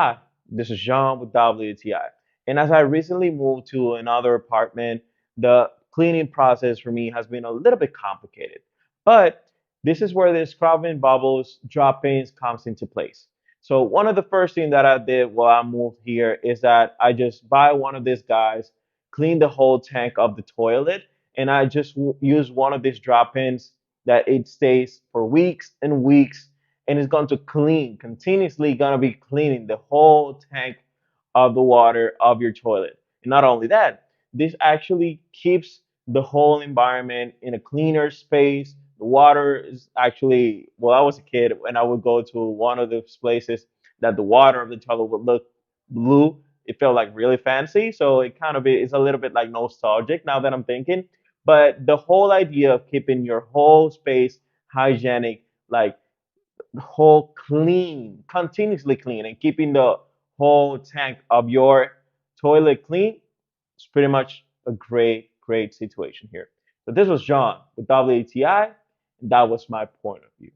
Hi, this is Jean with WTI. And as I recently moved to another apartment, the cleaning process for me has been a little bit complicated. But this is where the scrubbing bubbles drop-ins comes into place. So one of the first things that I did while I moved here is that I just buy one of these guys, clean the whole tank of the toilet, and I just use one of these drop-ins that it stays for weeks and weeks and it's going to clean, continuously going to be cleaning the whole tank of the water of your toilet. And not only that, this actually keeps the whole environment in a cleaner space. The water is actually, well, I was a kid when I would go to one of those places that the water of the toilet would look blue. It felt like really fancy. So it kind of is a little bit like nostalgic now that I'm thinking. But the whole idea of keeping your whole space hygienic, like whole clean, continuously clean, and keeping the whole tank of your toilet clean, it's pretty much a great situation here. So this was John with WATI, and that was my point of view.